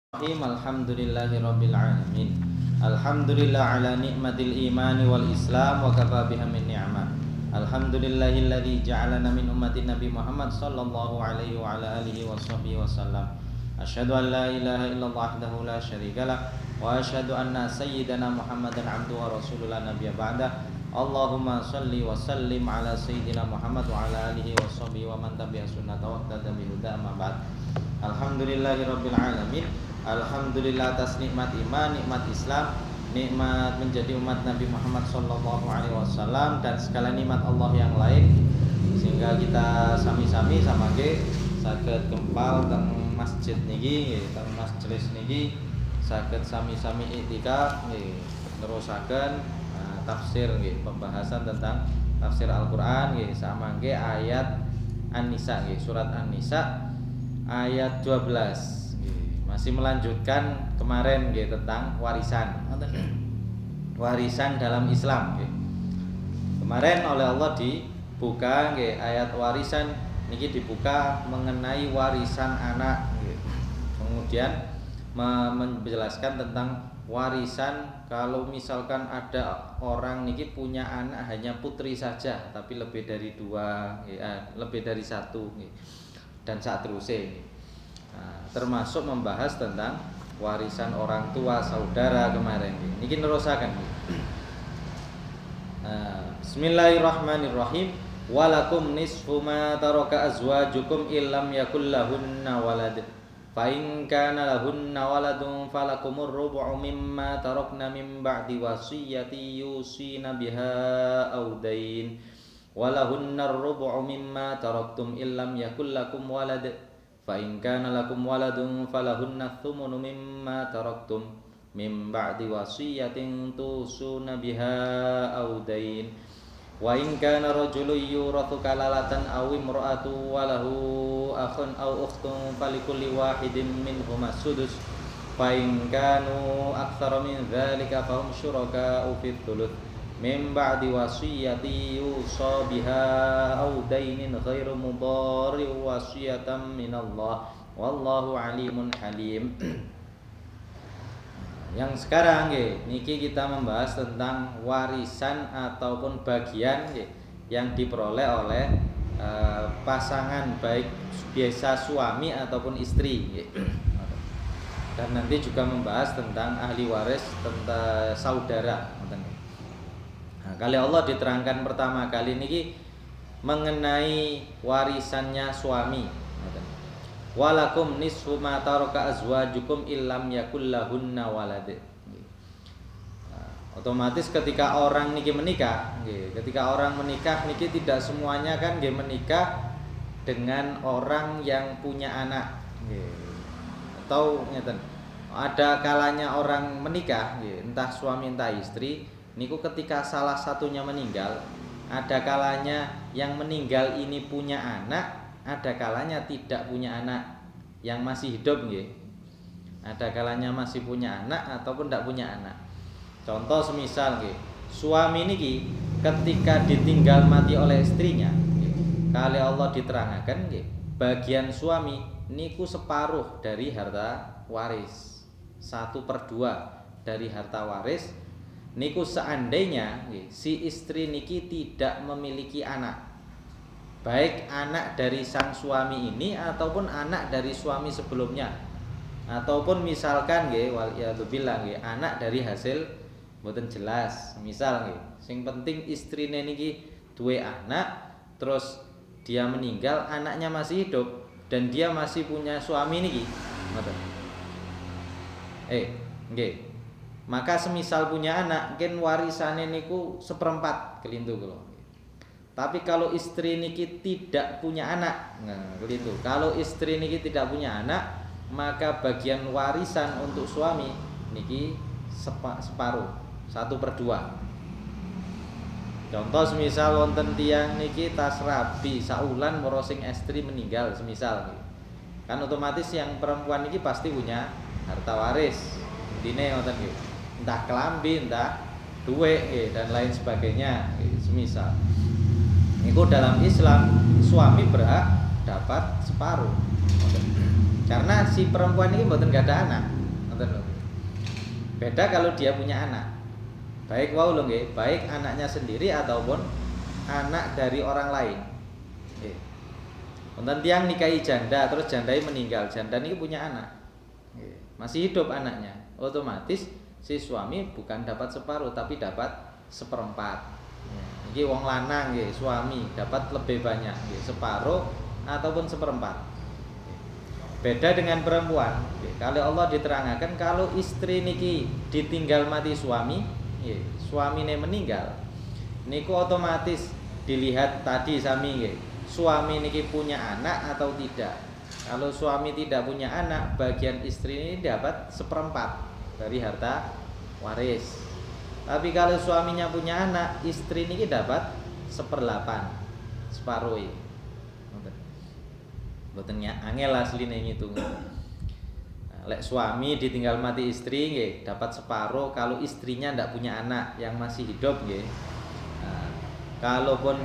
Alhamdulillahi alamin. Alhamdulillah ala nikmatil imani wal islam wa kafa biha min ni'mah. Alhamdulillahilladzi ja'alana min ummatin Nabi Muhammad sallallahu alaihi wa ala alihi wa sahbihi wasallam. Asyhadu an la ilaha illallah wahdahu la syarikalah wa asyhadu anna sayyidana Muhammadan abduhu wa rasulullah nabiyya ba'da. Allahumma salli wa sallim ala sayyidina Muhammad wa ala alihi wa sahbihi wa man tabi'a sunnatahu wa iqtada bi huda amma ba'd. Alhamdulillahirabbil alamin. Alhamdulillah atas nikmat iman, nikmat Islam, nikmat menjadi umat Nabi Muhammad sallallahu alaihi wasallam dan segala nikmat Allah yang lain, sehingga kita sami-sami samangke saged kempal teng masjid niki, teng majelis niki saged sami-sami iktikaf nggih, nerusaken tafsir nggih, pembahasan tentang tafsir Al-Qur'an nggih, samangke ayat An-Nisa nggih, surat An-Nisa ayat 12. Masih melanjutkan kemarin gitu, tentang warisan dalam Islam gitu. Kemarin oleh Allah dibuka gitu, ayat warisan niki dibuka mengenai warisan anak gitu. Kemudian menjelaskan tentang warisan kalau misalkan ada orang niki punya anak hanya putri saja tapi lebih dari dua gitu, lebih dari satu gitu, dan saat terusnya gitu. Termasuk membahas tentang warisan orang tua, saudara kemarin. Niki nerusaken. Bismillahirrahmanirrahim. Walakum nisfu ma taraka azwajukum illam yakul lahunna walad. Fa in kana lahunna waladun falakumur rubu'u mimma tarakna min ba'di wasiyyati yusina biha aw dain. Walahunna ar-rubu'u mimma taraktum illam yakul lakum walad. Fa in kana lakum waladun falahunna thumunu mimma taraktum min ba'di wasiyatin tusuna biha aw dain. Wa in kana rajulun yurathu kalalatan aw imra'atu wa lahu akhun aw ukhtun falikulli wahidin minhum as-sudus. Fa in kanu aktsara min dzalika fahum syuraka'u fit thuluth min ba'di wasiyati yusa biha aw dainin ghairu mudari wasiyatan minallah wallahu alimun halim. Yang sekarang niki kita membahas tentang warisan ataupun bagian yang diperoleh oleh pasangan, baik biasa suami ataupun istri. Dan nanti juga membahas tentang ahli waris, tentang saudara. Kali Allah diterangkan pertama kali niki mengenai warisannya suami. Walakum nisfu ma taraka azwajukum illam yakul lahunna walad. Otomatis ketika orang niki menikah, ketika orang menikah niki tidak semuanya kan menikah dengan orang yang punya anak. Atau ngeten. Ada kalanya orang menikah, entah suami entah istri, niku ketika salah satunya meninggal, ada kalanya yang meninggal ini punya anak, ada kalanya tidak punya anak yang masih hidup nggih. Ada kalanya masih punya anak ataupun tidak punya anak. Contoh semisal nggih, suami niki ketika ditinggal mati oleh istrinya, kali Allah diterangkan nggih, bagian suami niku separuh dari harta waris. 1/2 dari harta waris niku seandainya si istri niki tidak memiliki anak, baik anak dari sang suami ini ataupun anak dari suami sebelumnya, ataupun misalkan waliyadzubillah anak dari hasil mboten jelas, misal sing penting istrine niki duwe anak, terus dia meninggal, anaknya masih hidup dan dia masih punya suami niki, ngoten. Maka semisal punya anak, mungkin warisannya niku 1/4 kelintu kula. Tapi kalau istri niki tidak punya anak, kelintu. Kalau istri niki tidak punya anak, maka bagian warisan untuk suami niki separuh, 1/2. Contoh semisal wonten tiyang niki tas rabi saulan merosing istri meninggal semisal, kan otomatis yang perempuan niki pasti punya harta waris. Intine ngoten nggih. Entah kelambi, entah duit dan lain sebagainya, semisal. Itu dalam Islam suami berhak dapat separuh. Karena si perempuan ini mboten gak ada anak. Ngoten lho. Beda kalau dia punya anak. Baik wau lho nggih, baik anaknya sendiri ataupun anak dari orang lain. Nggih. Wonten tiyang nikahi janda terus jandai meninggal, janda niki punya anak. Nggih. Masih hidup anaknya. Otomatis si suami bukan dapat separuh tapi dapat seperempat. Niki wong lanang nggih, suami dapat lebih banyak nggih, separuh ataupun seperempat. Beda dengan perempuan. Kalau Allah diterangkan kalau istri niki ditinggal mati suami, suamine meninggal, niku otomatis dilihat tadi sami suami niki punya anak atau tidak. Kalau suami tidak punya anak, bagian istri ini dapat seperempat dari harta waris. Tapi kalau suaminya punya anak, istri niki dapat 1/8, separuh. Mboten angel asline ngitung. Lek suami ditinggal mati istri nggih dapat separuh kalau istrinya ndak punya anak yang masih hidup nggih. Kalaupun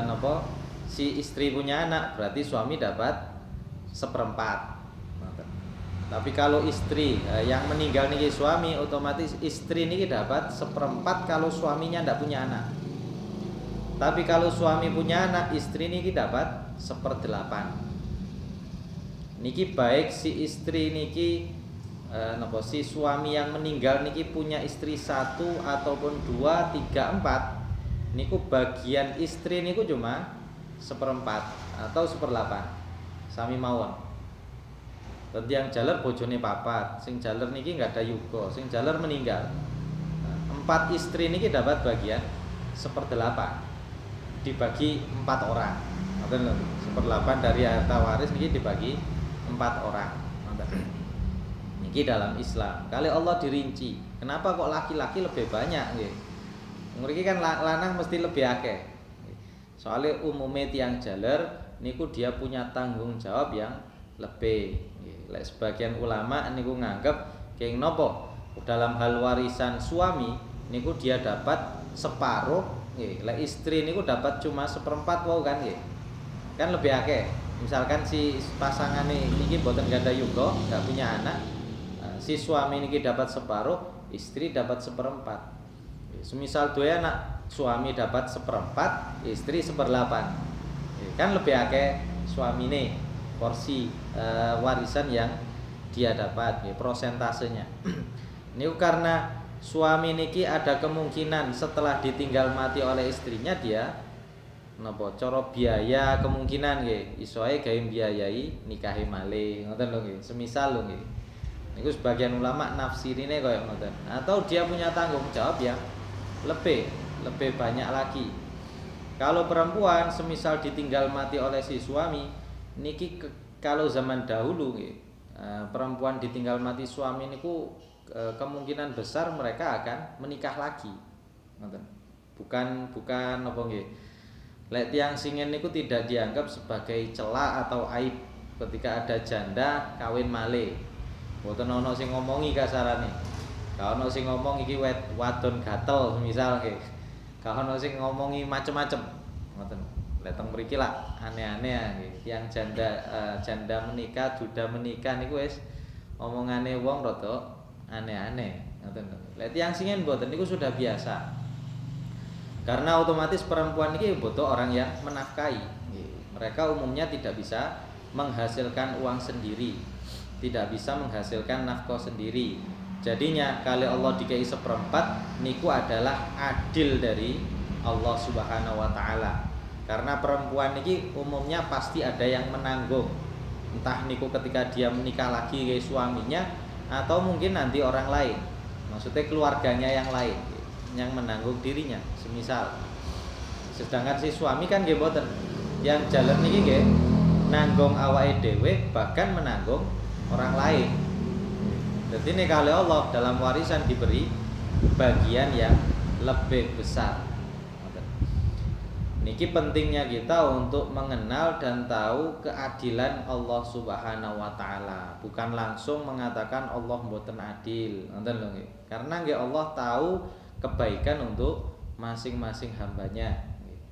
napa si istri punya anak berarti suami dapat 1/4. Tapi kalau istri yang meninggal niki suami, otomatis istri niki dapat 1/4 kalau suaminya ndak punya anak. Tapi kalau suami punya anak, istri niki dapat 1/8. Niki baik si istri niki si suami yang meninggal niki punya istri 1 ataupun 2, 3, 4, niku bagian istri niku cuma 1/4 atau 1/8 sami mawon. Dadi yang jaler bojone 4, sing jaler niki nggak ada yuga, sing jaler meninggal. 4 istri niki dapat bagian 1/8 dibagi 4 orang. Ngoten lho, 1/8 dari harta waris niki dibagi 4 orang. Niki dalam Islam. Kali Allah dirinci. Kenapa kok laki-laki lebih banyak nggih? Mriki kan lanang mesti lebih akeh. Soalnya umumnya tiang jaler niku dia punya tanggung jawab yang lebih. Lek sebagian ulama niku nganggep keng nopo dalam hal warisan suami niku dia dapat separuh nggih. Lek istri niku dapat cuma 1/4 wae kan nggih. Kan lebih akeh. Misalkan si pasangan ini mboten ganda yuga, nggak punya anak, si suami ini dapat separuh, istri dapat 1/4. Semisal dua anak, suami dapat 1/4, istri 1/8. Kan lebih akeh suami ini porsi warisan yang dia dapat, prosentasenya. Ini karena suami niki ada kemungkinan setelah ditinggal mati oleh istrinya dia napa cara biaya kemungkinan nggih iso ae gawe biayai nikahe malih ngoten lho nggih semisal lho nggih niku sebagian ulama nafsirine kaya ngoten atau dia punya tanggung jawab yang lebih banyak lagi. Kalau perempuan semisal ditinggal mati oleh si suami niki kalau zaman dahulu nggih perempuan ditinggal mati suami niku kemungkinan besar mereka akan menikah lagi ngoten bukan apa nggih. Lek tiyang singen niku tidak dianggap sebagai cela atau aib ketika ada janda kawin malih. Mboten ana sing ngomongi kasarane. Ka ana sing ngomong iki wadon gatel misal nggih. Ka ana sing ngomongi macem-macem. Ngoten. Lek teng mriki lah aneh-aneh nggih. Tiyang janda menikah, duda menikah niku wis omongane wong rada aneh-aneh. Ngoten. Lek tiyang singen mboten niku sudah biasa. Karena otomatis perempuan ini butuh orang yang menafkahi. Mereka umumnya tidak bisa menghasilkan uang sendiri, tidak bisa menghasilkan nafkah sendiri. Jadinya kalau Allah dikei 1/4 niku adalah adil dari Allah Subhanahu wa taala. Karena perempuan ini umumnya pasti ada yang menanggung. Entah niku ketika dia menikah lagi ke suaminya atau mungkin nanti orang lain. Maksudnya keluarganya yang lain yang menanggung dirinya. Semisal sedangkan si suami kan nggih mboten. Yang jalan niki nggih nanggung awake dhewe bahkan menanggung orang lain. Jadi ini kalau Allah dalam warisan diberi bagian yang lebih besar. Niki pentingnya kita untuk mengenal dan tahu keadilan Allah Subhanahu wa taala, bukan langsung mengatakan Allah mboten adil, ngoten lho nggih. Karena nggih Allah tahu kebaikan untuk masing-masing hambanya.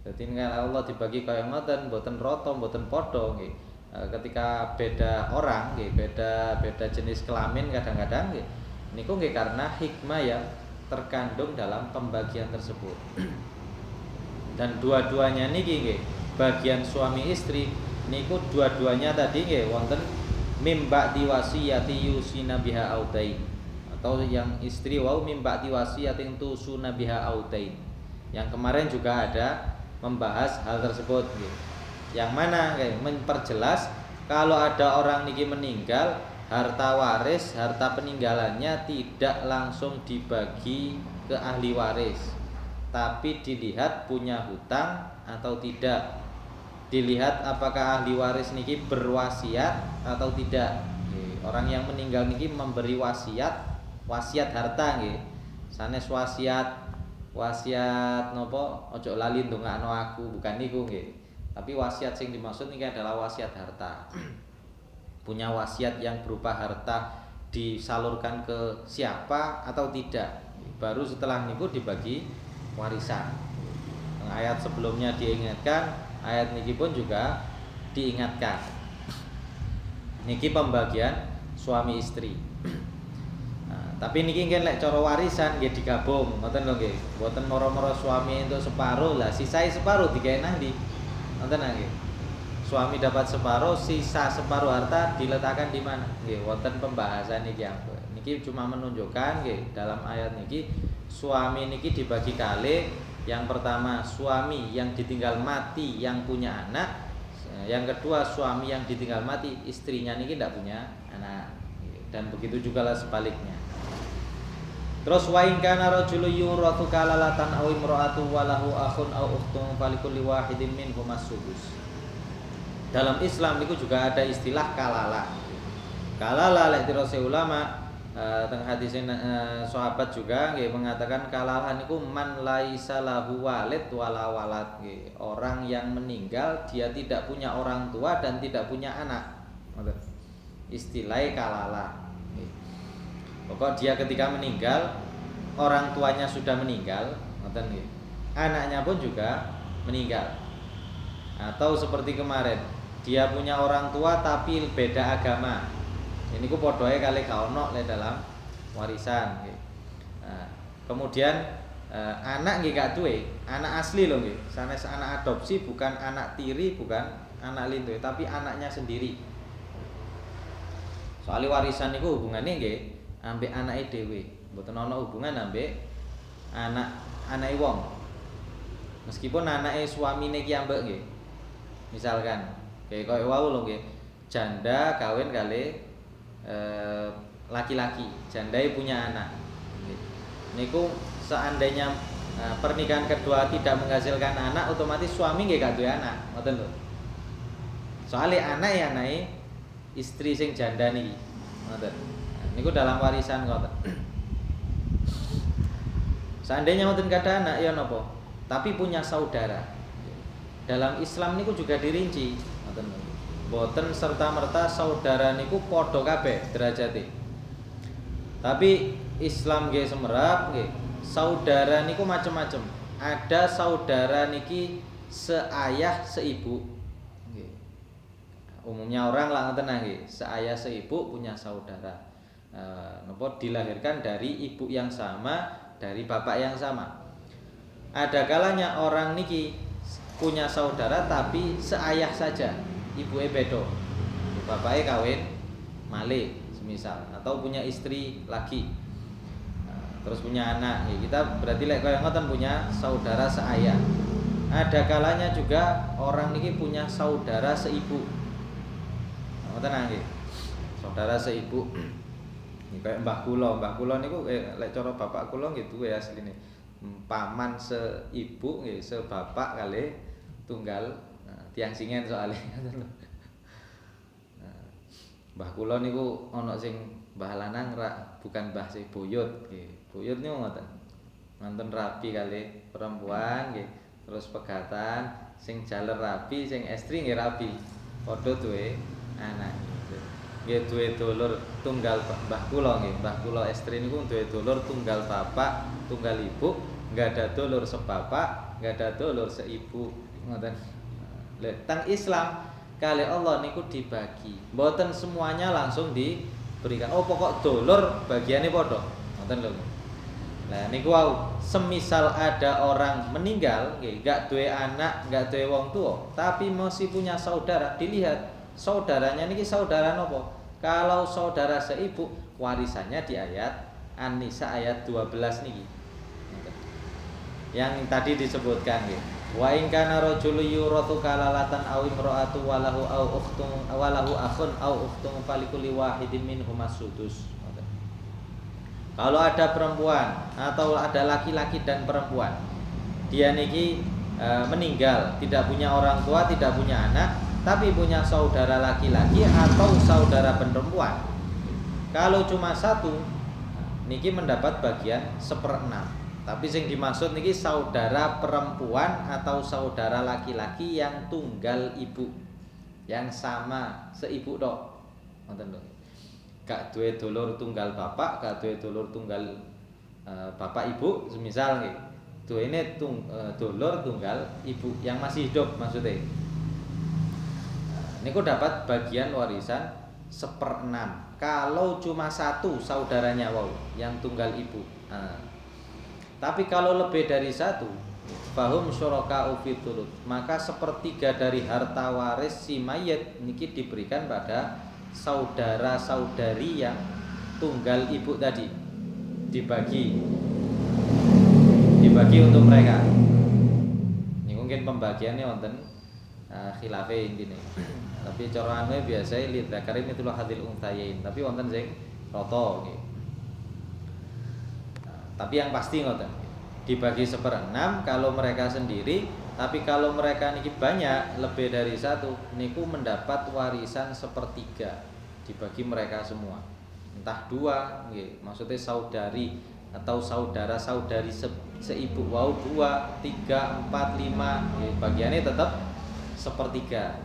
Jadi kalau Allah dibagi kaya ngoten, mboten rata, mboten padha nggih. ketika beda orang nggih, beda jenis kelamin kadang-kadang nggih niku nggih karena hikmah yang terkandung dalam pembagian tersebut. Dan dua-duanya niki nggih, bagian suami istri niku dua-duanya tadi nggih wonten mimba diwasiyati yusina biha autain, atau yang istri wau mimba diwasiyatin tusuna biha autain. Yang kemarin juga ada membahas hal tersebut nggih. Yang mana nggih memperjelas kalau ada orang niki meninggal, harta waris, harta peninggalannya tidak langsung dibagi ke ahli waris, tapi dilihat punya hutang atau tidak. Dilihat apakah ahli waris niki berwasiat atau tidak. Orang yang meninggal niki memberi wasiat harta nggih. Sanes wasiat napa ojo lali ndongakno aku, bukan niku nggih. Tapi wasiat sing dimaksud niki adalah wasiat harta. Punya wasiat yang berupa harta disalurkan ke siapa atau tidak. Baru setelah niku dibagi warisan. Ayat sebelumnya diingatkan, ayat niki pun juga diingatkan. Niki pembagian suami istri. Nah, tapi niki nggih lek cara warisan nggih digabung, ngoten lho nggih. Mboten moro-moro suami entuk separuh, lah sisai separuh digawe nang ndi? Ngoten nggih. Suami dapat separuh, sisa separuh harta diletakkan di mana? Nggih, wonten pembahasan niki ampun. Niki cuma menunjukkan nggih dalam ayat niki suami niki dibagi kalih. Yang pertama suami yang ditinggal mati yang punya anak, yang kedua suami yang ditinggal mati istrinya niki tidak punya anak, dan begitu juga lah sebaliknya. Terus wa in kana rajulun yurathu kalalatan aw imra'atu wa lahu akhun aw ukhtun falikulli wahidin minhum as-sudus. Dalam Islam niku juga ada istilah kalalah. Kalalah lek dirose ulama teng hadis sahabat juga nggih mengatakan kalalah niku man laisa lahu walid wala walad nggih. Orang yang meninggal dia tidak punya orang tua dan tidak punya anak. Ngoten. Istilahnya kalalah. Pokok dia ketika meninggal orang tuanya sudah meninggal, ngoten nggih. Anaknya pun juga meninggal. Atau seperti kemarin, dia punya orang tua tapi beda agama. Ini ku podoe kali gak ono le dalam warisan nggih. Nah, kemudian anak nggih gak duwe, anak asli lho nggih. Sanes anak adopsi, bukan anak tiri, bukan anak lindung, tapi anaknya sendiri. Soalnya warisan niku hubungannya nggih ambek anake dhewe, mboten ana hubungan ambek anake wong. Meskipun anake suamine ki ambek nggih. Misalkan kayak koyo wau lho nggih, janda kawin kali laki-laki, jandai punya anak. Niku seandainya pernikahan kedua tidak menghasilkan anak, otomatis suami nggih gak duwe anak, ngoten lho. Soalnya anak ya anake istri sing janda niki, ngoten. Niku dalam warisan ngoten. Seandainya ngoten kada anak ya napa? Tapi punya saudara. Dalam Islam niku juga dirinci, ngoten lho. Boten serta-merta saudara niku padha kabeh derajate. Tapi Islam nggih semerap nggih. Saudara niku macam-macam. Ada saudara niki seayah seibu. Nggih. Umumnya orang lah ngoten nggih, seayah seibu punya saudara. Napa dilahirkan dari ibu yang sama, dari bapak yang sama. Ada kalanya orang niki punya saudara tapi seayah saja. Ibuke beda, bapake kawin malih semisal, atau punya istri lagi, terus punya anak. Ya, kita berarti lek kaya ngoten punya saudara seayah. Ada kalanya juga orang niki punya saudara seibu. Ngoten nggih. Saudara seibu. Iki kaya mbah kula niku lek cara bapak kula nggih duwe asline. Paman seibu nggih, sebapak kali tunggal. Tiang singen soalnya. Mbah kula niku ana sing mbah lanang bukan mbah sing buyut nggih. Buyut niku ngoten. Nonton rapi kali perempuan nggih, terus pegatan sing jaler rapi, sing estri nggih rapi. Padha duwe anak. Nggih duwe dulur tunggal mbah kula nggih. Mbah kula estri niku duwe dulur tunggal bapak, tunggal ibu, enggak ada dulur sebapak, enggak ada dulur seibu. Ngoten. Teng Islam kali Allah niku dibagi. Mboten semuanya langsung diberikan. Oh pokok dulur bagiannya padha. Ngoten lho. Nah niku wau, semisal ada orang meninggal, nggih, gak duwe anak, gak duwe wong tua, tapi masih punya saudara, dilihat saudaranya niki saudara nopo? Kalau saudara seibu, warisannya di ayat An-Nisa ayat 12 niki. Yang tadi disebutkan nggih. Wa in kana rajulun yurathu kalalatan aw imra'atu walahu akhun aw ukhtun falikulli wahidin minhum as-sudus. Kalau ada perempuan atau ada laki-laki dan perempuan, dia niki meninggal, tidak punya orang tua, tidak punya anak, tapi punya saudara laki-laki atau saudara perempuan. Kalau cuma satu, niki mendapat bagian 1/6. Tapi yang dimaksud niki saudara perempuan atau saudara laki-laki yang tunggal ibu, yang sama seibu dok, nonton dong. Gak duwe dulur tunggal bapak, gak duwe dulur tunggal bapak ibu, semisal nggih. Duwene dulur tunggal ibu yang masih hidup maksudnya. Niku dapat bagian warisan 1/6. Kalau cuma satu saudaranya wow, yang tunggal ibu. Tapi kalau lebih dari satu, fahum syuraka'u fi thuluth, maka 1/3 dari harta waris si mayit niki diberikan pada saudara-saudari yang tunggal ibu tadi, dibagi untuk mereka. Ini mungkin pembagiannya wonten khilafe intine. Tapi cara anu biasa li dzakari mithlu hadil unthayain, tapi wonten sing rata nggih. Tapi yang pasti ngoten, dibagi 1/6 kalau mereka sendiri. Tapi kalau mereka niki banyak, lebih dari satu, niku mendapat warisan 1/3 dibagi mereka semua. Entah dua, maksudnya saudari atau saudara-saudari seibu wau 2, 3, 4, 5, bagiannya tetap 1/3.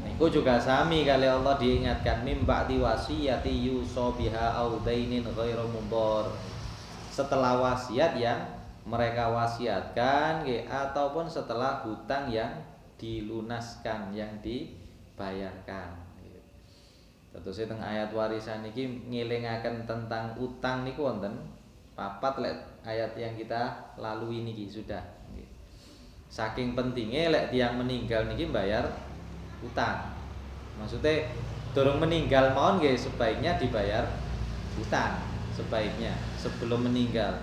Niku juga sami kali Allah diingatkan mim ba'di wasiyati yusa biha au dainin ghairu mudhar. Setelah wasiat yang mereka wasiatkan ataupun setelah hutang yang dilunaskan, yang dibayarkan. Terus teng ayat warisan niki ngelingaken tentang utang niku wonten 4 ayat yang kita lalui niki sudah. Saking pentingnya lek tiyang meninggal niki bayar utang. Maksudnya durung meninggal mawon nggih sebaiknya dibayar utang sebaiknya sebelum meninggal.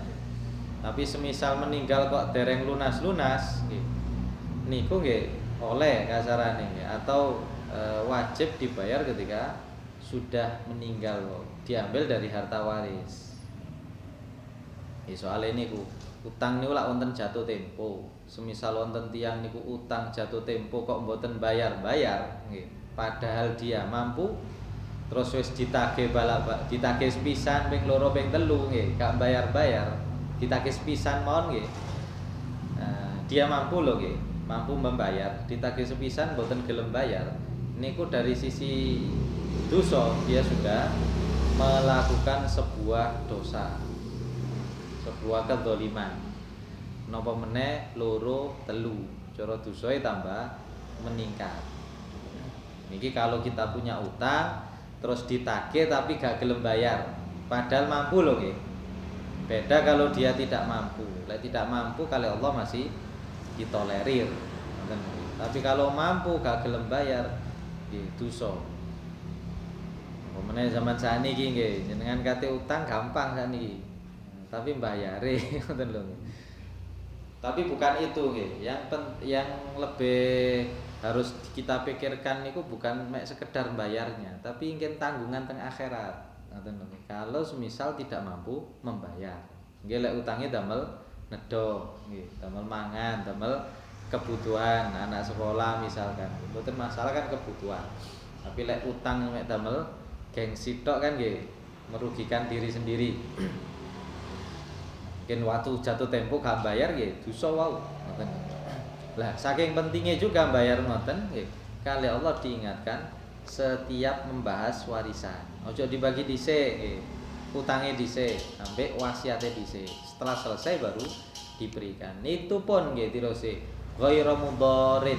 Tapi semisal meninggal kok dereng lunas-lunas niku nggih oleh kasarane atau wajib dibayar ketika sudah meninggal, diambil dari harta waris. Soalnya niku utang niku lak wonten jatuh tempo. Semisal wonten tiyang niku utang jatuh tempo kok mboten bayar-bayar nggih. Padahal dia mampu, terus wis ditagih ditagih sepisan ping 2 ping 3 nggih, gak bayar-bayar. Ditagih sepisan mawon nggih. Dia mampu lho nggih, mampu membayar, ditagih sepisan mboten gelem bayar. Niku dari sisi dosa dia sudah melakukan sebuah dosa, sebuah kedzaliman. Napa meneh 2, 3, cara dosae tambah meningkat. Niki kalau kita punya utang terus ditagih tapi gak gelem bayar, padahal mampu lho nggih. Beda kalau dia tidak mampu. Lek tidak mampu kali Allah masih ditolerir. Tapi kalau mampu gak gelem bayar, nggih dosa. Pemene zaman saniki nggih, jenengan kate utang gampang saniki. Tapi mbayare ngoten lho. Tapi bukan itu nggih. Yang lebih harus kita pikirkan niku bukan mek sekedar bayarnya, tapi ingin tanggungan teng akhirat. Kalau semisal tidak mampu membayar, nggih lek utangnya damel nedo, nggih damel mangan, damel kebutuhan anak sekolah misalkan, mboten masalah kan kebutuhan. Tapi lek utang mek damel gengsi tok kan nggih merugikan diri sendiri. Mungkin waktu jatuh tempo gak bayar nggih dosa wau. Lah saking pentingnya juga bayar ngoten nggih, kali Allah diingatkan setiap membahas warisan. Ojo dibagi dhisik, utangnya dhisik, ambek wasiate dhisik. Setelah selesai baru diberikan. Itu pun nggih tirose ghairu mudharin.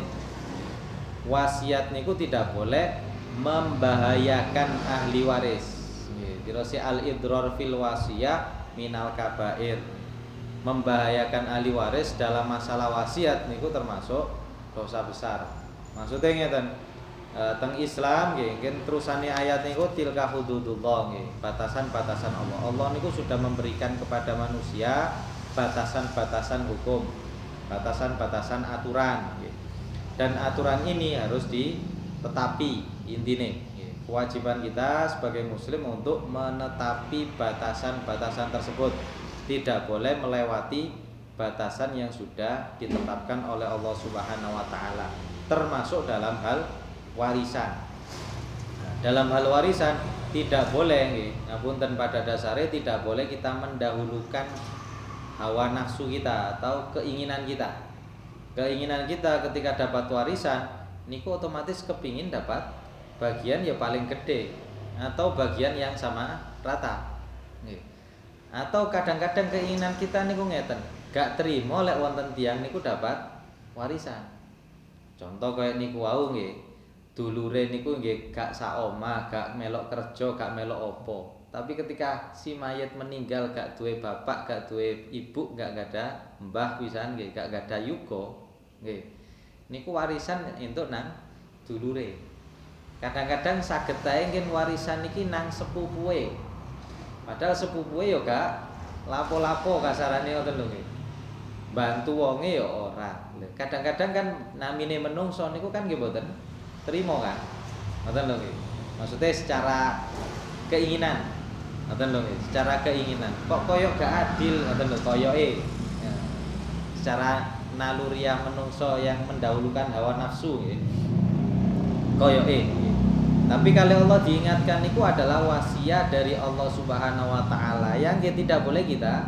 wasiat niku tidak boleh membahayakan ahli waris. Nggih, al-idrar fil wasiyah minal kabair. Membahayakan ahli waris dalam masalah wasiat niku termasuk dosa besar. Maksudnya ngeten, teng Islam nggih, nggih terusane ayat niku tilka hududullah nggih, batasan-batasan Allah. Allah niku sudah memberikan kepada manusia batasan-batasan hukum, batasan-batasan aturan nggih. Dan aturan ini harus ditetapi intine. Kewajiban kita sebagai muslim untuk menetapi batasan-batasan tersebut. Tidak boleh melewati batasan yang sudah ditetapkan oleh Allah Subhanahu wa taala, termasuk dalam hal warisan. Nah, dalam hal warisan tidak boleh nggih, ngapunten pada dasarnya tidak boleh kita mendahulukan hawa nafsu kita atau keinginan kita. Keinginan kita ketika dapat warisan niku otomatis kepingin dapat bagian ya paling gede atau bagian yang sama rata. Atau kadang-kadang keinginan kita niku ngeten, gak terima lek wonten tiyang niku dapat warisan. Contoh kayak niku wau nggih, dulure niku nggih gak saomah, gak melok kerja, gak melok opo. Tapi ketika si mayit meninggal gak duwe bapak, gak duwe ibu, gak ada mbah pisan nggih, gak ada yuga nggih. Niku warisan entuk nang dulure. Kadang-kadang saged ae nggih warisan iki nang sepupuhe. Padahal sepupuhe ya gak lapo-lapo kasarane ngoten lho nggih. Bantu wonge ya ora. Kadang-kadang kan namine menungso niku kan nggih mboten trima kan. Ngoten lho nggih. Maksudnya secara keinginan. Ngoten lho nggih, secara keinginan. Kok koyo gak adil ngoten lho koyoke. Ya. Secara naluriah menungso yang mendahulukan hawa nafsu nggih. Koyoke. Tapi kalau Allah diingatkan itu adalah wasiat dari Allah Subhanahu wa taala yang tidak boleh kita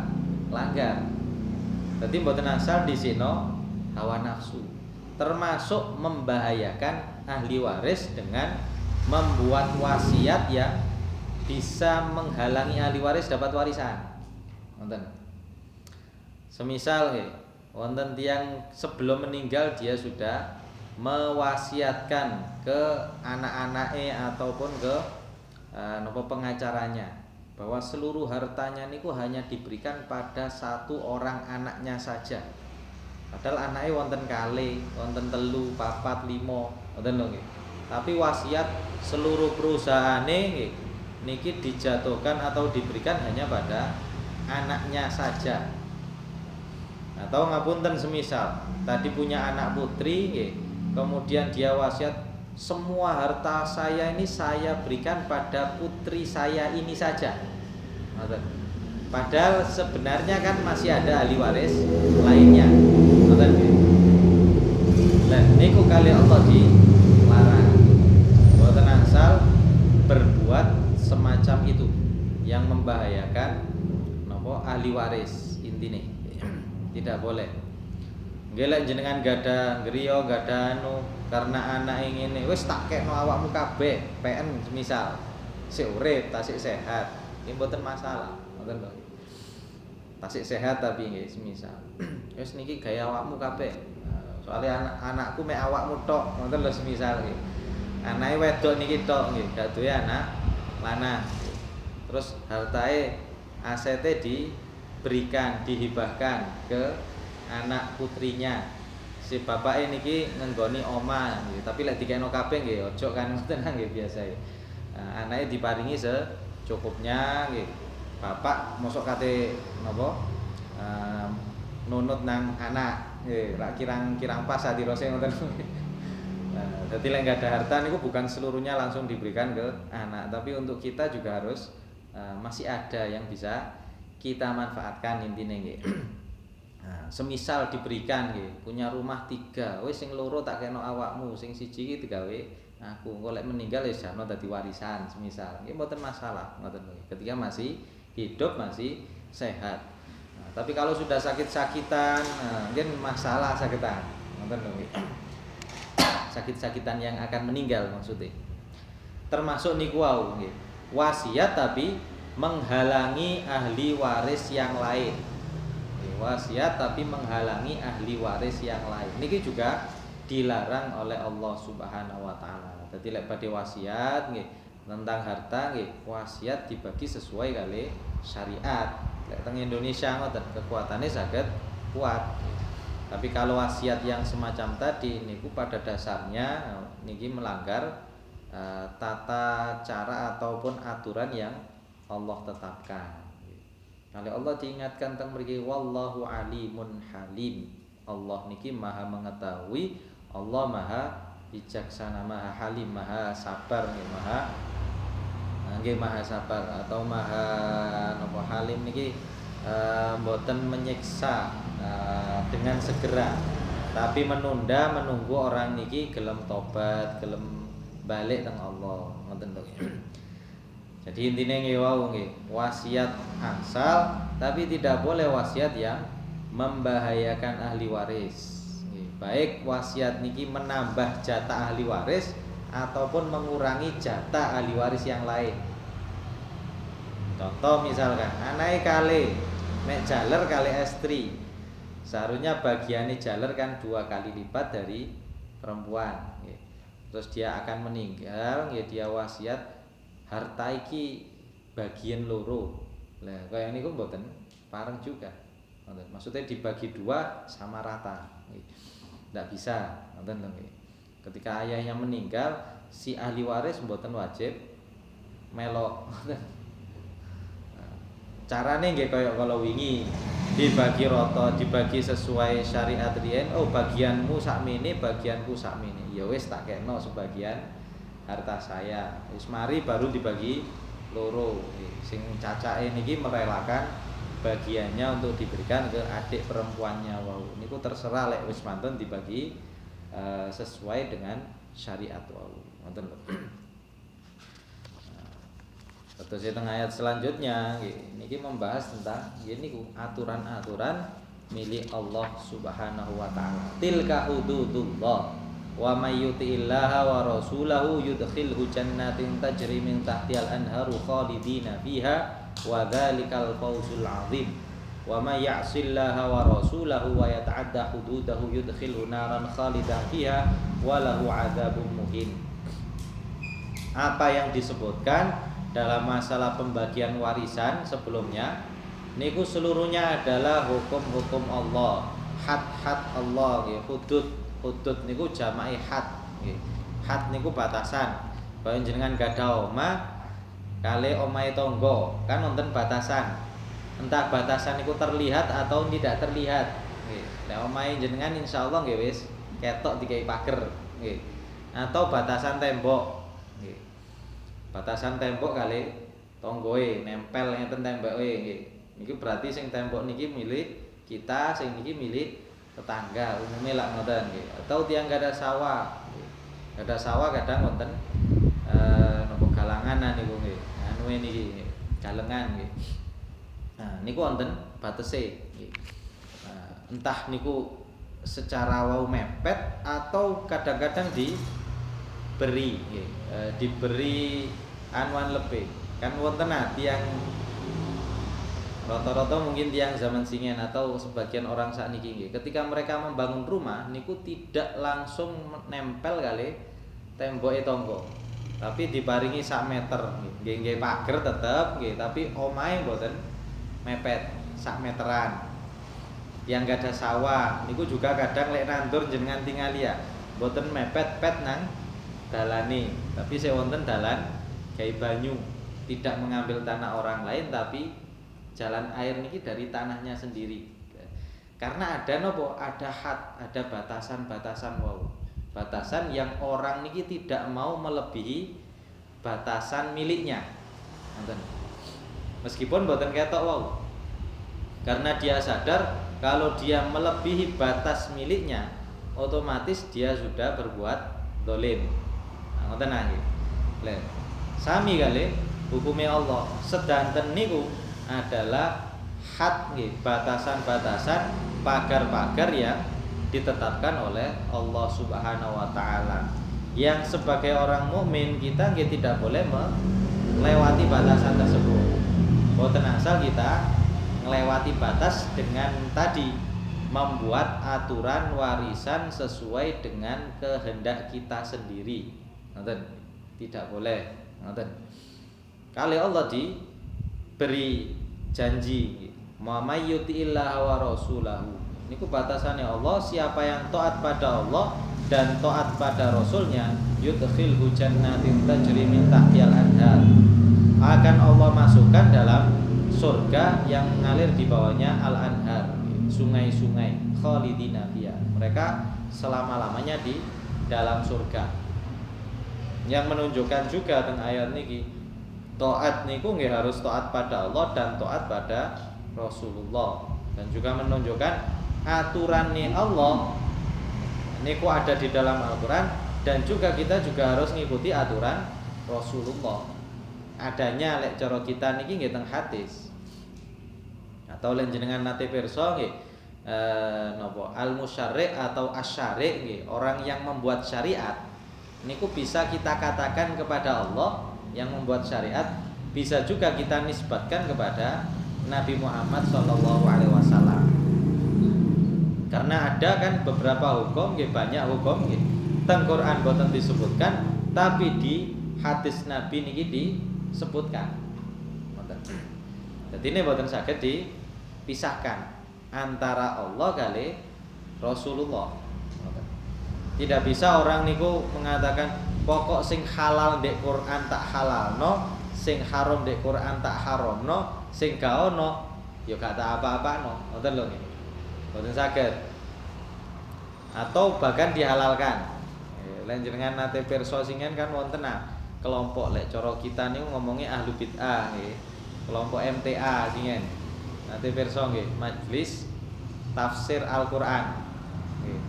langgar. Jadi mboten asal disino hawa nafsu. Termasuk membahayakan ahli waris dengan membuat wasiat yang bisa menghalangi ahli waris dapat warisan. Wonten. Semisal wonten tiyang sebelum meninggal dia sudah mewasiatkan ke anak-anaknya ataupun ke pengacaranya bahwa seluruh hartanya niku hanya diberikan pada satu orang anaknya saja. Padahal anaknya wonten kali, wonten telu, papat, limo, wonten lho nggih. Tapi wasiat seluruh perusahaane nggih niki dijatuhkan atau diberikan hanya pada anaknya saja. Atau ngapunten semisal tadi punya anak putri nggih, kemudian dia wasiat semua harta saya ini saya berikan pada putri saya ini saja. Padahal sebenarnya kan masih ada ahli waris lainnya. Dan niku kali Allah dilarang. Boten asal berbuat semacam itu yang membahayakan ahli waris intine. Tidak boleh. Gelek jenengan gada griya gada anu karena anak ngene wis tak kekno awakmu kabeh PN misal sik urip tasik sehat iki mboten masalah ngoten lho tasik sehat tapi nggih semisal wis niki gaya awakmu kabeh soalnya anakku mek awakmu tok ngoten lho semisal nggih anake wedok niki tok nggih gak duwe anak lanang terus hartae asete diberikan dihibahkan ke anak putrinya si bapak ini ngenggoni oma gitu. Tapi lek dikeno kabeh nggih ojo kan ngoten nggih biasa ya. Nah, anake diparingi secukupnya nggih. Bapak mosok kate napa nunut nang anak nggih, ra kirang-kirang pas adirose ngoten. Nah, dadi lek enggak ada harta niku bukan seluruhnya langsung diberikan ke anak, tapi untuk kita juga harus masih ada yang bisa kita manfaatkan intine nggih. Nah, semisal diberikan nggih, punya rumah 3, wis sing loro tak kena awakmu, sing siji iki digawe aku. Engko lek meninggal ya jano dadi warisan semisal. Nggih mboten masalah, ngoten nggih. Ketika masih hidup, masih sehat. Nah, tapi kalau sudah sakit-sakitan, mungkin masalah sakitan. Ngoten nggih. Sakit-sakitan yang akan meninggal maksudnya. Termasuk niku wau nggih. Wasiat tapi menghalangi ahli waris yang lain. Wasiat tapi menghalangi ahli waris yang lain. Niki juga dilarang oleh Allah Subhanahu wa taala. Dadi lek badhe wasiat nggih tentang harta nggih, wasiat dibagi sesuai kali syariat. Lek teng Indonesia ngoten kekuatannya saged kuat. Tapi kalau wasiat yang semacam tadi niku pada dasarnya niki melanggar tata cara ataupun aturan yang Allah tetapkan. Kalau Allah diingatkan tentang mriki wallahu alimun halim. Allah niki maha mengetahui, Allah maha bijaksana, maha halim, maha sabar nggih, maha sabar atau maha napa halim niki mboten menyiksa dengan segera, tapi menunggu orang niki gelem tobat, gelem balik teng Allah, ngoten to. Jadi intinya nggih wau nggih, wasiat angsal tapi tidak boleh wasiat yang membahayakan ahli waris. Nggih, baik wasiat niki menambah jatah ahli waris ataupun mengurangi jatah ahli waris yang lain. Contoh misalkan anake kali mek jaler kali estri, seharusnya bagiannya jaler kan 2 kali lipat dari perempuan. Terus dia akan meninggal, ya dia wasiat harta iki bagian loro. Lah kaya niku mboten pareng juga. Maksudnya dibagi 2 sama rata. Nggak bisa, ngoten lho. Ketika ayahnya meninggal, si ahli waris mboten wajib melok. Carane nggih kaya kalau wingi dibagi rata, dibagi sesuai syariat riyen. Oh, bagianmu sakmene, bagianku sakmene. Ya wis tak kekno sebagian harta saya. Wis mari baru dibagi loro. Sing cacake niki merelakan bagiannya untuk diberikan ke adik perempuannya. Wow, niku terserah lek wis mantun dibagi sesuai dengan syariat wau. Ngoten lho. Terus teng ayat selanjutnya niki membahas tentang niku aturan-aturan milik Allah Subhanahu wa taala. Tilka hududullah wa may yuti'illaha wa rasulahu yudkhilhu jannatin tajri min tahtihal anharu khalidina fiha wa dzalikal fawzul 'adzim. Wa may ya'sillaha wa rasulahu wa yata'adda hududahu yudkhilhu naran khalidan fiha wa lahu 'adzabun muhin. Apa yang disebutkan dalam masalah pembagian warisan sebelumnya niku seluruhnya adalah hukum-hukum Allah, had-had Allah, hudud niku jama'i had. Had niku batasan. Kaya jenengan gadah omah kali omahe tangga kan wonten batasan. Entah batasan niku terlihat atau tidak terlihat. Nek omahe jenengan insyaallah nggih wis ketok dikai pager nggih. Atau batasan tembok. Batasan tembok kali tonggoe nempel ngeten temboke nggih. Niki berarti sing tembok niki milik kita, sing niki milik tetangga. Umume lak ngoten nggih. Atau tiyang gada sawah. Gada sawah kadang wonten napa galangan niku nggih. Anu niki galengan nggih. Nah, niku wonten batese nggih. Entah niku secara wau mepet atau kadang-kadang diberi nggih. Diberi anuan lebih kan wonten yang rata-rata mungkin tiang zaman singen atau sebagian orang sakniki nggih ketika mereka membangun rumah niku tidak langsung nempel kali temboke tangga tapi diparingi sak meter nggih nggih pager tetep nggih tapi omahe mboten mepet sak meteran. Yang gak ada sawah niku juga kadang lek nandur jenengan tingali ya mboten mepet-pet nang dalane tapi saya wonten dalan gawe banyu tidak mengambil tanah orang lain tapi jalan air niki dari tanahnya sendiri karena ada nopo ada had ada batasan-batasan wau batasan yang orang niki tidak mau melebihi batasan miliknya meskipun mboten ketok wau karena dia sadar kalau dia melebihi batas miliknya otomatis dia sudah berbuat dolim. Ngoten nggih. Lah, sami kali hukumnya Allah. Sedanten niku adalah had nggih, batasan-batasan pagar-pagar yang ditetapkan oleh Allah Subhanahu wa taala. Yang sebagai orang mukmin kita nggih tidak boleh melewati batasan tersebut. Boten asal kita melewati batas dengan tadi membuat aturan warisan sesuai dengan kehendak kita sendiri. Ngoten. Tidak boleh. Ngoten. Kali Allah diberi janji, "Ma may yuti'illah wa rasulahu." Niku batasannya Allah, siapa yang taat pada Allah dan taat pada Rasulnya, yudkhilhu jannatin tajri min tahtihal anhar. Akan Allah masukkan dalam surga yang mengalir di bawahnya al-anhar, sungai-sungai, khalidina fiha. Mereka selama-lamanya di dalam surga. Yang menunjukkan juga teng ayat niki, taat niku nggih harus taat pada Allah dan taat pada Rasulullah. Dan juga menunjukkan aturannya Allah niku ada di dalam Al-Qur'an, dan juga kita juga harus ngikuti aturan Rasulullah. Adanya lek cara kita niki nggih teng hadis. Atau len jenengan nate pirsa nggih napa al-musyarri' atau asyari' nggih, orang yang membuat syariat niku bisa kita katakan kepada Allah yang membuat syariat, bisa juga kita nisbatkan kepada Nabi Muhammad sallallahu alaihi wasallam. Karena ada kan beberapa hukum nggih, banyak hukum nggih teng Quran boten disebutkan, tapi di hadis Nabi niki disebutkan. Jadi ini boten saged dipisahkan antara Allah kali Rasulullah. Tidak bisa orang niku mengatakan pokok sing halal ndek Quran tak halalno, sing haram ndek Quran tak haramno, sing gak ono ya gak tak apa-apano. Ngoten lho nggih. Boten saged. Atau bahkan dihalalkan. Lan jenengan nate pirsa singen kan wonten kelompok lek cara kita niku ngomongi ahlu bid'ah nggih. Kelompok MTA singen. Nate pirsa nggih, majelis tafsir Al-Qur'an. Nggih.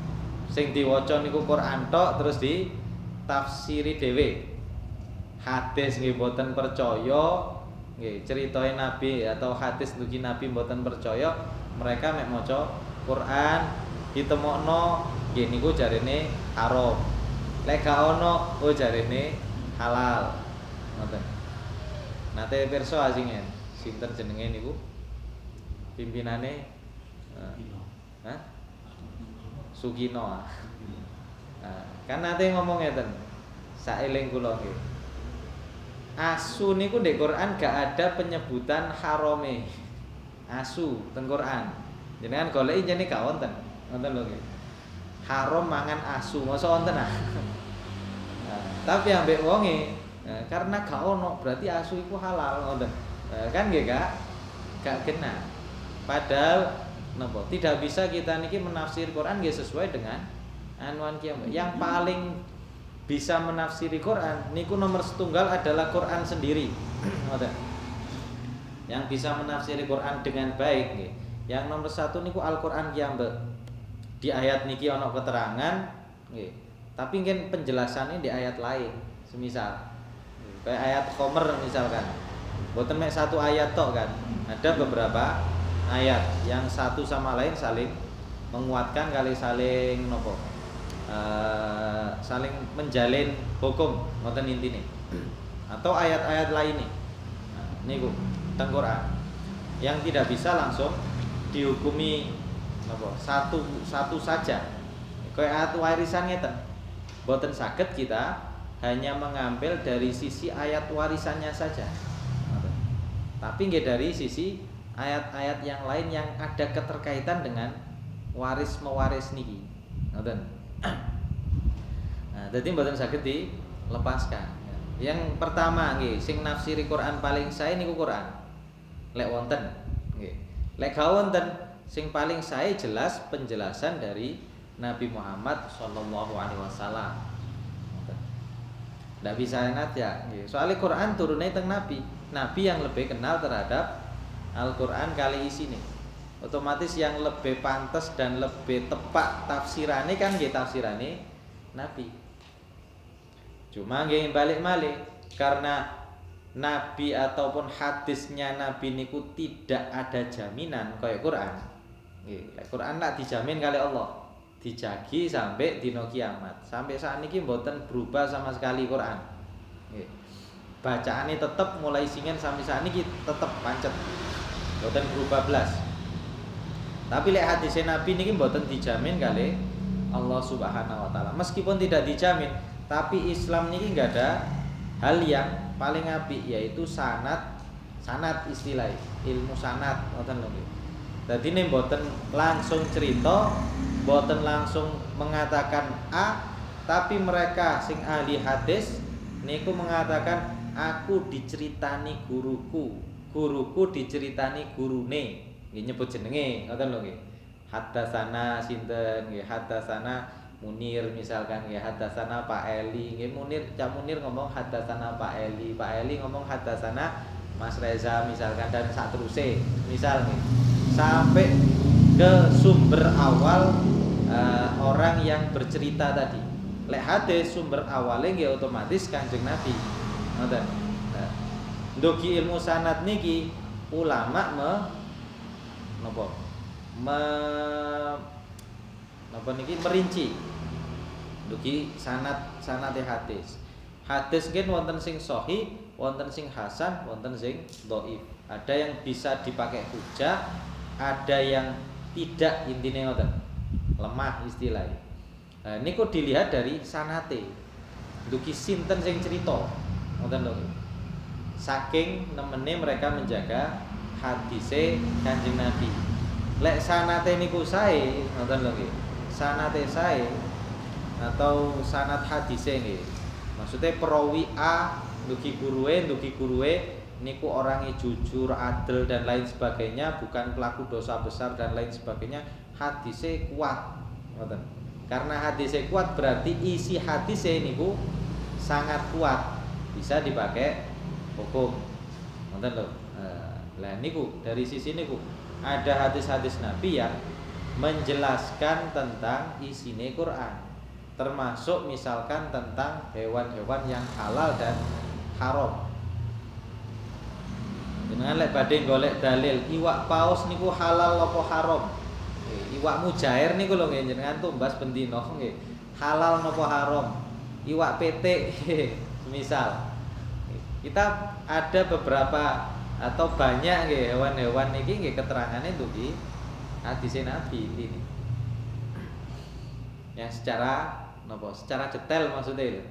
Sing diwaca niku Quran tok terus ditafsiri dhewe. Hadis nggih mboten percaya, nggih critane Nabi atau hadis dugi Nabi mboten percaya, mereka mek maca Quran ditemokno nggih niku jarene haram. Lek gak ono oh jarene halal. Ngoten. Nate pirsa asingen, sinten jenenge niku? Pimpinane Sugino. Kan nate ngomong ngeten. Saeling kula nggih. Asu niku ndek Quran gak ada penyebutan harame. Asu teng Quran. Jenengan goleki jane gak wonten. Wonten lho nggih. Haram mangan asu, masa wonten tapi ambek wonge karena gak ono berarti asu iku halal wonten. Kan nggih gak kena. Padahal napa tidak bisa kita niki menafsir Quran nggih sesuai dengan anuan kiamat. Yang paling bisa menafsiri Quran niku nomor setunggal adalah Quran sendiri. Yang bisa menafsiri Quran dengan baik nggih. Yang nomor satu niku Al-Qur'an kiamat. Di ayat niki ana keterangan nggih. Tapi mungkin penjelasannya di ayat lain. Semisal kayak ayat Qomer misalkan. Boten mek satu ayat tok kan. Ada beberapa ayat yang satu sama lain saling menguatkan kali saling nopo saling menjalin hukum ngoten intine. Atau ayat-ayat lain nih. Nah, niku teng Quran yang tidak bisa langsung dihukumi nopo satu saja. Kayak ayat warisan ngeten. Boten saged kita hanya mengambil dari sisi ayat warisannya saja. Tapi nggih dari sisi ayat-ayat yang lain yang ada keterkaitan dengan waris mewaris niki. Ngoten. Nah, dadi mboten saged dilepaskan. Yang pertama nggih, sing nafsiri Quran paling sae niku Quran. Lek wonten nggih. Lek gak wonten, sing paling sae jelas penjelasan dari Nabi Muhammad sallallahu alaihi wasallam. Ndak bisa ya nggih. Soalnya Quran turune teng Nabi. Nabi yang lebih kenal terhadap Al-Quran kali isi nih. Otomatis yang lebih pantas dan lebih tepat tafsirannya kan nggih tafsirane Nabi. Cuma nggih balik-balik karena Nabi ataupun hadisnya Nabi niku tidak ada jaminan kaya Quran. Nggih, Quran nak dijamin kali Allah. Dijagi sampai dino kiamat. Sampai saat ini mboten berubah sama sekali Quran. Nggih. Bacaannya tetap mulai singen sampai saat ini tetap pancet. Mboten berubah belas. Tapi lek hadis Nabi niki mboten dijamin kali Allah Subhanahu wa taala. Meskipun tidak dijamin, tapi Islam niki enggak ada hal yang paling apik yaitu sanad istilah ilmu sanad ngoten lho nggih. Dadi nek mboten langsung cerita, mboten langsung mengatakan A, tapi mereka sing ahli hadis niku mengatakan aku diceritani guruku diceritani gurune. Nggih nyebut jenenge ngoten lho nggih. Haddatsana sinten nggih, haddatsana Munir misalkan nggih, haddatsana Pak Eli nggih, Cak Munir ngomong haddatsana Pak Eli ngomong haddatsana Mas Reza misalkan, dan saterusé misal nih sampai ke sumber awal orang yang bercerita tadi. Lek hadis sumber awalnya nggih otomatis Kanjeng Nabi. Ngoten. Nah, ndugi ilmu sanad niki ulama merinci ndugi sanad hadis. Hadis nggih wonten sing sahih, wonten sing hasan, wonten sing dhaif. Ada yang bisa dipakai hujah, ada yang tidak, intinya ngoten. Lemah istilahnya. Nah, niku dilihat dari sanate. Ndugi sinten sing crita. Ngoten lho. Saking nemene mereka menjaga hadise Kanjeng Nabi. Lek sanate niku sae, ngoten lho nggih. Sanate sae atau sanad hadise nggih. Maksudnya perawi A ndugi guruwe niku orangnya jujur, adil dan lain sebagainya, bukan pelaku dosa besar dan lain sebagainya, hadise kuat. Ngoten. Karena hadise kuat berarti isi hadise niku sangat kuat, bisa dipakai hukum. Ngoten lho. Lah niku dari sisi niku ada hadis-hadis Nabi yang menjelaskan tentang isine Quran, termasuk misalkan tentang hewan-hewan yang halal dan haram. Jenengan lek badhe golek dalil iwak paus niku halal apa haram? Iwak mujair niku lho nggih jenengan tumbas bendina nggih. Halal napa haram? Iwak petik misal. Kita ada beberapa atau banyak nggih hewan-hewan niki nggih keterangane ndugi hadis Nabi ini. Yang secara detail maksudnya.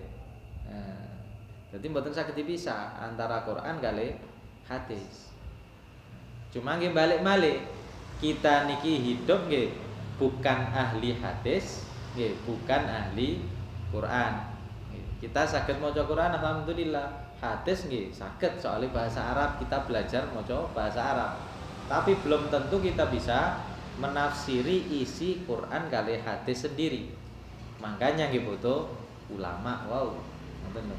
Nah, jadi mboten saged dipisah antara Quran kali hadis. Cuma nggih balik-balik, kita niki hidup nggih bukan ahli hadis, nggih bukan ahli Quran. Kita saged maca Quran alhamdulillah. Hadis nggih saged soalnya bahasa Arab, kita belajar maca bahasa Arab. Tapi belum tentu kita bisa menafsiri isi Quran kali hadis sendiri. Makanya nggih butuh ulama. Wow, ngoten lho.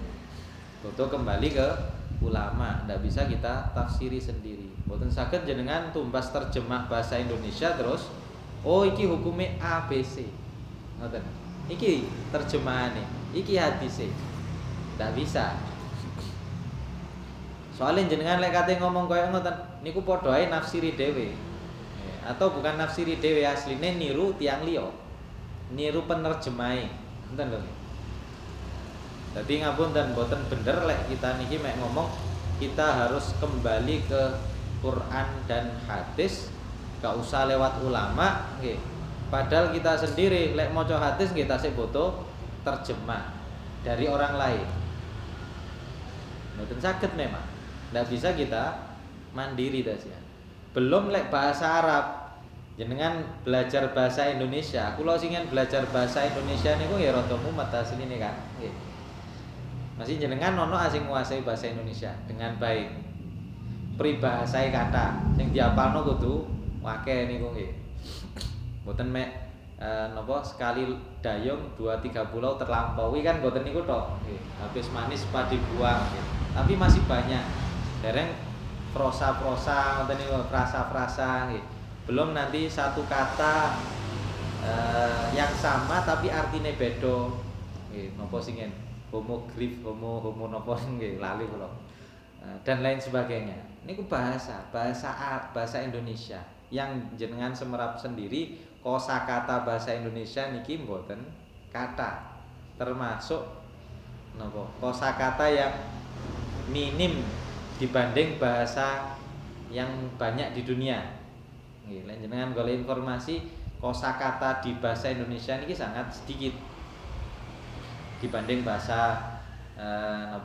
Butuh kembali ke ulama, ndak bisa kita tafsiri sendiri. Mboten saged jenengan tumbas terjemah bahasa Indonesia terus oh iki hukume ABC. Ngoten. Iki terjemahane, iki hadise. Ndak bisa. Soalnya jenengan lek kate ngomong kaya ngoten niku padha ae nafsiri dhewe. Atau bukan nafsiri dhewe, asline niru tiang liya. Niru penerjemahe. Ngoten lho. Dadi ngapunten mboten bener lek kita niki mek ngomong kita harus kembali ke Quran dan hadis, gak usah lewat ulama nggih. Padahal kita sendiri lek maca hadis nggih tasih butuh terjemah dari orang lain. Mboten saged memang. Ndak bisa kita mandiri tasya. Belum lek bahasa Arab. Jenengan belajar bahasa Indonesia, kula singen belajar bahasa Indonesia niku ya rada mumet asline kan. Nggih. Masih jenengan ono asing nguasai bahasa Indonesia dengan baik. Peribahasai kata sing diapalno kudu akeh niku nggih. Mboten mek napa sekali dayung 2-3 pulau terlampaui kan mboten niku tok. Nggih. Habis manis padi buang nggih. Tapi masih banyak. Dereng prosa-prosa ngoten niku, frasa-frasa nggih. Belum nanti satu kata yang sama tapi artinya beda. Nggih, napa singen? Homogrif, homo napa nggih lali kula. Dan lain sebagainya. Niku bahasa Indonesia yang jenengan semerap sendiri. Kosakata bahasa Indonesia niki mboten kata. Termasuk napa? Kosakata yang minim dibanding bahasa yang banyak di dunia. Nggih, lek jenengan golek informasi kosakata di bahasa Indonesia niki sangat sedikit dibanding bahasa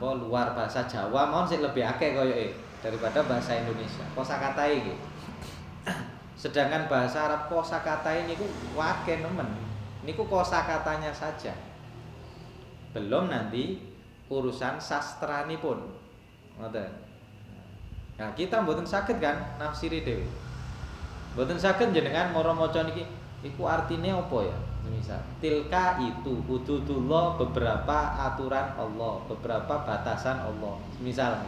luar bahasa Jawa mohon sih lebih akeh koyoke daripada bahasa Indonesia. Kosakatae iki. Sedangkan bahasa Arab kosakatae niku akeh nemen. Niku kosakatanya saja. Belum nanti urusan sastranipun. Ngoten. Nah, kita mboten saged kan nafsiri dhewe. Mboten saged jenengan mara maca niki iku artine apa ya? Misal tilka itu hududullah, beberapa aturan Allah, beberapa batasan Allah. Misal.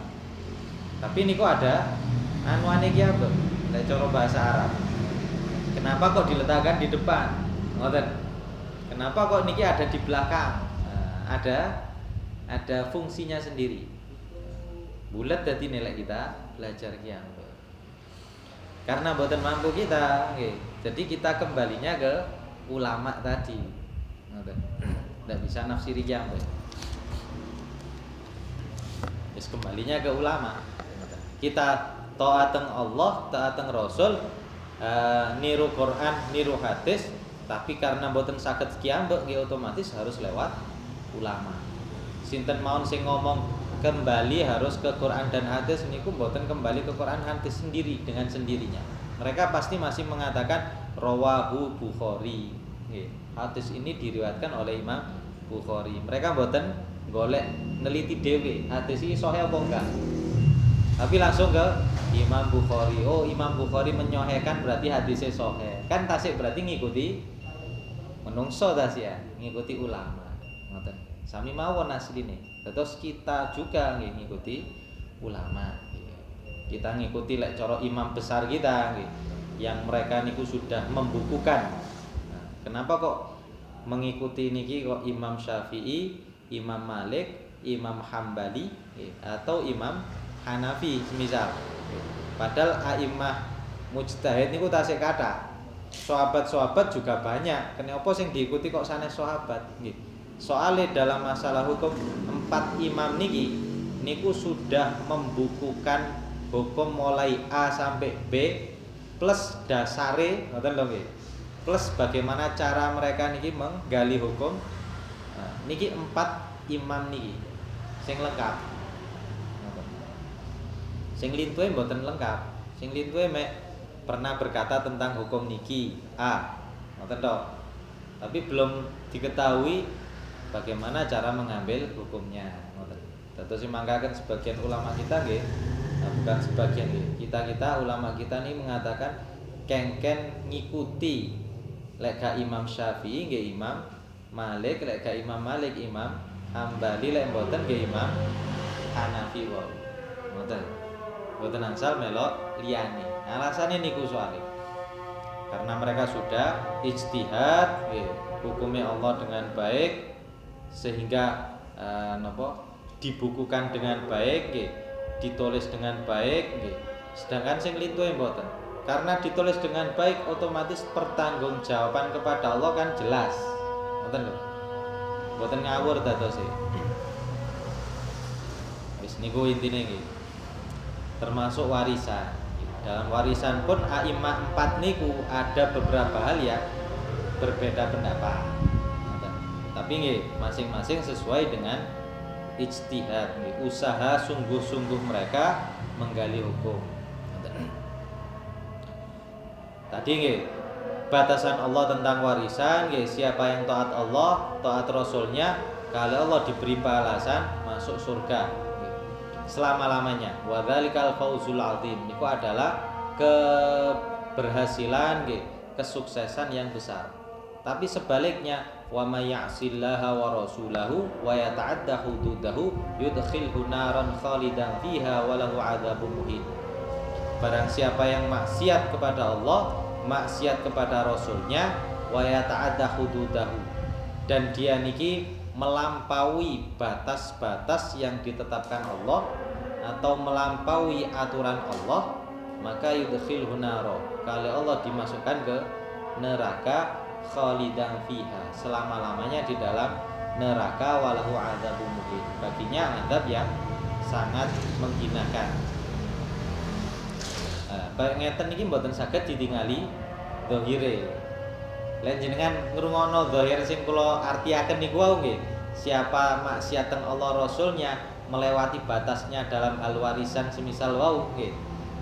Tapi niku ada anuane iki apa? Lek cara bahasa Arab. Kenapa kok diletakkan di depan? Ngoten. Kenapa kok niki ada di belakang? Nah, ada fungsinya sendiri. Bulat dadi nilai kita belajar kiam. Karena mboten mampu kita, nggih. Jadi kita kembalinya ke ulama tadi. Ngoten. Ndak bisa nafsiri kiam. Wis kembalinya ke ulama. Kita taateng Allah, taateng Rasul, niru Quran, niru hadis, tapi karena mboten saged kiambek nggih otomatis harus lewat ulama. Sinten mawon sing ngomong kembali harus ke Quran dan hadis niku mboten kembali ke Quran hadis sendiri dengan sendirinya. Mereka pasti masih mengatakan rawahu Bukhari. Nggih, hadis ini diriwayatkan oleh Imam Bukhari. Mereka mboten golek neliti dhewe hadis iki sahih apa enggak. Tapi langsung ke Imam Bukhari. Oh, Imam Bukhari menyohhekan berarti hadisnya sahih. Kan tasik berarti ngikuti menungso tasik ya, ngikuti ulama. Ngoten. Sami mawon asline. Terus kita juga ngikuti ulama. Kita ngikuti lek cara imam besar kita nggih, yang mereka niku sudah membukukan. Nah, kenapa kok mengikuti niki kok Imam Syafi'i, Imam Malik, Imam Hambali atau Imam Hanafi semisal. Padahal a'immah mujtahid niku tasik kathah. Sahabat-sahabat juga banyak. Kenapa sing diikuti kok sanes sahabat nggih. Soalnya dalam masalah hukum 4 imam niki niku sudah membukukan hukum mulai A sampai B plus dasare ngoten lho nggih. Plus bagaimana cara mereka niki menggali hukum. Nah, niki 4 imam niki sing lengkap. Sing lintuhe mboten lengkap. Sing lintuhe mek pernah berkata tentang hukum niki A. Ngoten to. Tapi belum diketahui bagaimana cara mengambil hukumnya. Ngoten. Dados mangkaken sebagian ulama kita nggih, nah, bukan sebagian nggih. Kita ulama kita nih mengatakan kengken ngikuti lek gak Imam Syafi'i nggih Imam Malik, lek gak Imam Malik Imam Hambali, lek mboten nggih Imam Hanafi wae. Ngoten. Mboten angsal melok liyane. Alasane niku soalé. Karena mereka sudah ijtihad nggih, hukumnya Allah dengan baik sehingga dibukukan dengan baik nggih, ditulis dengan baik nggih. Sedangkan sing lintuhe mboten. Karena ditulis dengan baik otomatis pertanggungjawaban kepada Allah kan jelas. Ngoten lho. Mboten ngawur dadose. Wis niku intine nggih. Termasuk warisan. Dalam warisan pun a'immah 4 niku ada beberapa hal yang berbeda pendapat. Tapi nggih masing-masing sesuai dengan ijtihad, usaha sungguh-sungguh mereka menggali hukum. Tadi nggih batasan Allah tentang warisan nggih, siapa yang taat Allah, taat Rasulnya, kalau Allah diberi balasan masuk surga selama-lamanya. Wa dzalikal fauzul azim. Itu adalah keberhasilan nggih, kesuksesan yang besar. Tapi sebaliknya, wa may ya'sillaha wa rasulahu wa yata'adda hududahu yudkhilhu naran khalidan fiha wa lahu 'adzabun muhin. Barang siapa yang maksiat kepada Allah, maksiat kepada Rasulnya, wa yata'adda hududahu, dan dia niki melampaui batas-batas yang ditetapkan Allah atau melampaui aturan Allah, maka yudkhilhu naro, kalau Allah dimasukkan ke neraka khalidan fiha, selama-lamanya di dalam neraka, walahu adzabun muhin, baginya azab yang sangat menghinakan. kaya ngeten iki mboten saged ditingali zahire. Lan jenengan ngrungokno zahir sing kula artiaken niku wau nggih. Siapa maksiat teng Allah Rasulnya melewati batasnya dalam hal warisan semisal wau nggih,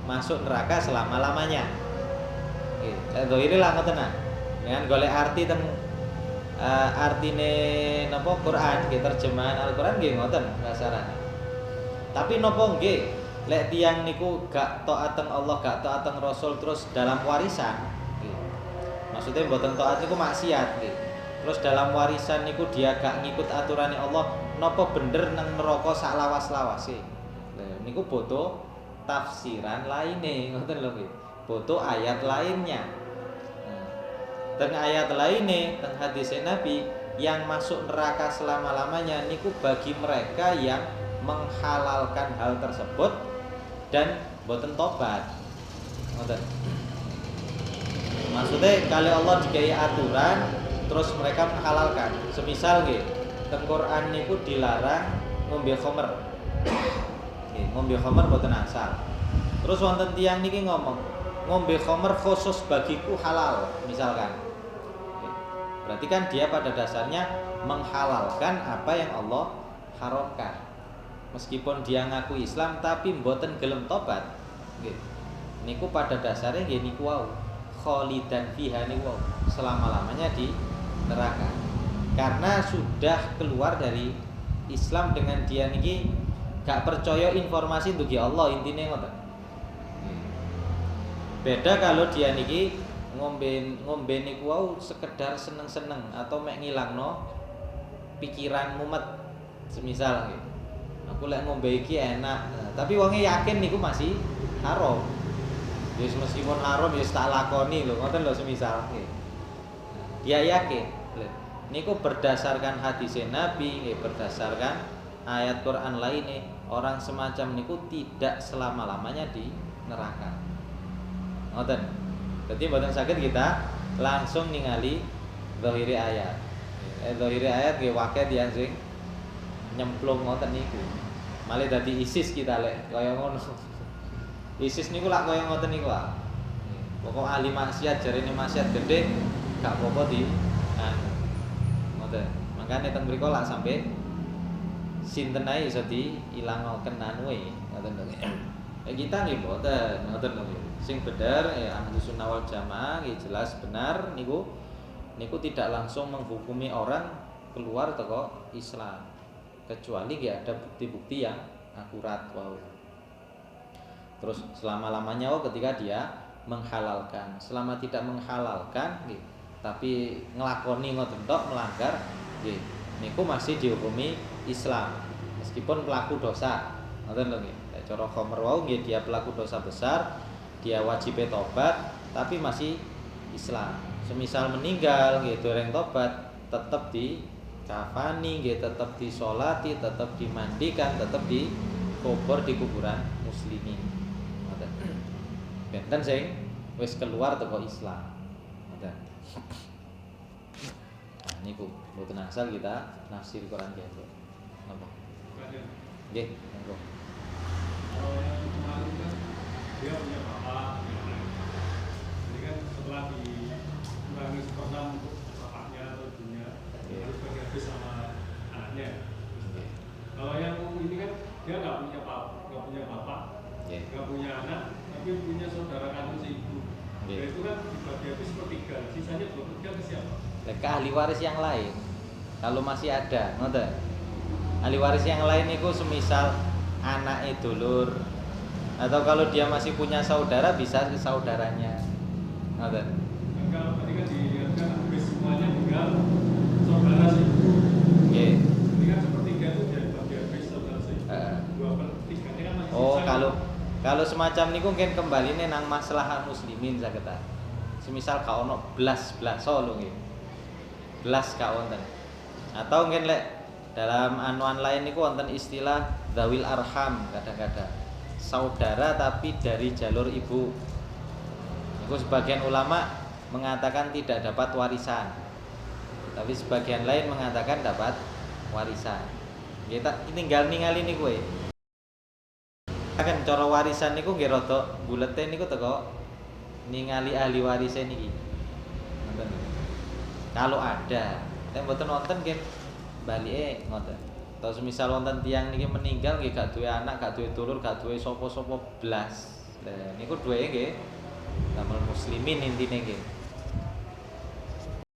masuk neraka selama-lamanya. Nggih, zahire lah ngoten nah. Dengan golek arti teng artine napa Quran nggih, terjemahan Al-Qur'an nggih ngoten kasarane. Tapi napa nggih lek tiyang niku gak taat teng Allah, gak taat teng Rasul terus dalam warisan maksudnya mboten taat niku maksiat nggih. Terus dalam warisan niku dia gak ngikut aturane Allah, napa bener nang neraka sak lawas-lawase. Lha niku boto tafsiran laine, ngoten lho nggih. Boto ayat lainnya. Teng ayat lainnya, teng hadis Nabi yang masuk neraka selama-lamanya niku bagi mereka yang menghalalkan hal tersebut dan boten tobat. Ngoten. Maksudnya kalau Allah dikai aturan terus mereka menghalalkan. Semisal nggih, teng Quran niku dilarang ngombe khamr. Nggih, ngombe khamr boten asal. Terus wonten tiyang niki ngomong, ngombe khamr khusus bagiku halal, misalkan. Berarti kan dia pada dasarnya menghalalkan apa yang Allah haramkan. Meskipun dia ngaku Islam tapi mboten gelem tobat. Nggih. Niku pada dasarnya nggih niku wau. Kholidan fiha niku selama-lamanya di neraka. Karena sudah keluar dari Islam dengan dia niki gak percaya informasi dugi Allah, intine ngoten. Beda kalau dia niki ngombe niku wau sekedar seneng-seneng atau mek ngilangno pikiran mumet semisal nggih. Aku lek ngombe iki enak, tapi wonge yakin niku masih haram. Wis meskipun haram ya tak lakoni lho, ngoten lho semisal nggih. Dia yakin. Niku berdasarkan hadis Nabi, nggih berdasarkan ayat Quran lainnya, orang semacam niku tidak selama-lamanya di neraka. Ngoten. Jadi mboten saged kita langsung ningali zahiri ayat. Zahiri ayat nggih wakil tiyang sing nyemplung ngoten niku. Malah dadi ISIS kita lek kaya ngono. ISIS niku lak kaya ngoten niku wae. Pokok ahli maksiat jarene maksiat gede gak apa-apa di ngoten. Makane teng mriku lak sampe sinten ae iso diilangaken anue ngoten lho. Kita nggih mboten ngoten lho. Sing bener ya ahli sunnah wal jamaah nggih jelas benar niku tidak langsung menghukumi orang keluar teko Islam. Kecuali nggih ada bukti-bukti yang akurat wau. Terus selama-lamanya ketika dia menghalalkan. Selama tidak menghalalkan nggih, tapi nglakoni ngoten tok melanggar nggih, niku masih dihukumi Islam meskipun pelaku dosa. Ngoten lho nggih. Cara khamr wau nggih dia pelaku dosa besar, dia wajib tobat tapi masih Islam. Semisal meninggal nggih dereng tobat, tetap dikafani nggih, tetap disolati, tetap dimandikan, tetap dikubur di kuburan muslimin. Benten sing wis keluar teko Islam. Ngoten. Nah niku mboten asal kita nafsir Quran biasa. Napa? Nggih, monggo. Kalau yang kemarin kan dia punya bapak, jadi kan setelah dikurangi sekolah untuk bapaknya atau ibunya harus bagi habis sama anaknya. Kalau yang ini kan dia nggak punya bapak, nggak punya anak, tapi punya saudara kandung seibu. Ya itu kan dibagi habis sepertiga, sisanya 2/3 ke siapa? Ke ahli waris yang lain. Kalau masih ada, ngoten. Ahli waris yang lain itu semisal anak dulur, atau kalau dia masih punya saudara bisa ke saudaranya. Ngoten. Kalau tadi kan dilihatkan habis semuanya tinggal saudara seibu. Nggih. Ini kan sepertiga itu jadi bagi habis saudara seibu. 2/3 kan masih Oh, sisa. kalau semacam niku mungkin kembali nang maslahat muslimin saged. Semisal ka ono blas lho nggih. Blas ka wonten. Atau mungkin lek dalam anuan lain niku wonten istilah zawil arham kadang-kadang. Saudara tapi dari jalur ibu. Niku sebagian ulama mengatakan tidak dapat warisan. Tapi sebagian lain mengatakan dapat warisan. Kita tinggal ningali niku Kan cara warisan niku nggih rada bulete niku teko ningali ahli waris niki. Ngoten. Kalau ada, nek mboten wonten nggih balike ngoten. Atau semisal wonten tiyang niki meninggal nggih gak duwe anak, gak duwe dulur, gak duwe sapa-sapa blas. Lah niku duweke nggih damel muslimin intine nggih.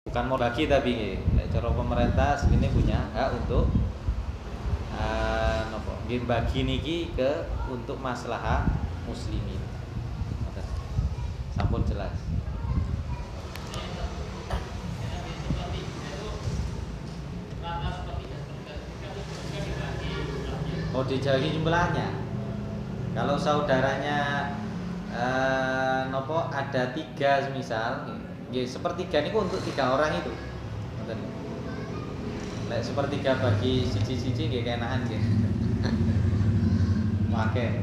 Bukan mau bagi tapi nggih. Nek cara pemerintah sini punya hak untuk napa nggih bagi niki ke untuk maslahah muslimin. Ngoten. Sampun jelas. Oh dijagi jumlahnya. Kalau saudaranya nopo ada 3 semisal, nggih sepertiga niku untuk 3 orang itu. Ngoten. Lek sepertiga bagi siji-siji nggih kenakan nggih. Pakai.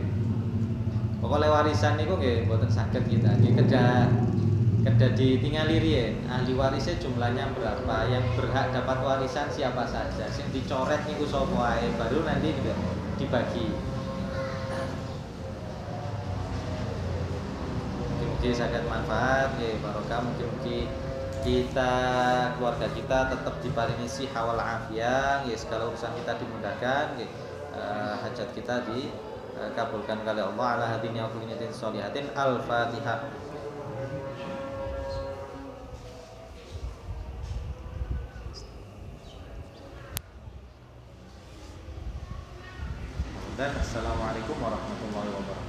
Pokoknya warisan niku nggih mboten saged kita. Nggih kedah ditingali riyen. Ahli warisnya jumlahnya berapa, yang berhak dapat warisan siapa saja. Sing dicoret niku sapa wae, baru nanti juga dibagi. Mungkin sangat manfaat, ya barokah. Mungkin kita keluarga kita tetap diparingi siha wal afiyah, ya segala urusan kita dimudahkan, ya, hajat kita dikabulkan oleh Allah ala hadini wa kulliyatin sholihatin. Al-Fatihah. Dan assalamualaikum warahmatullahi wabarakatuh.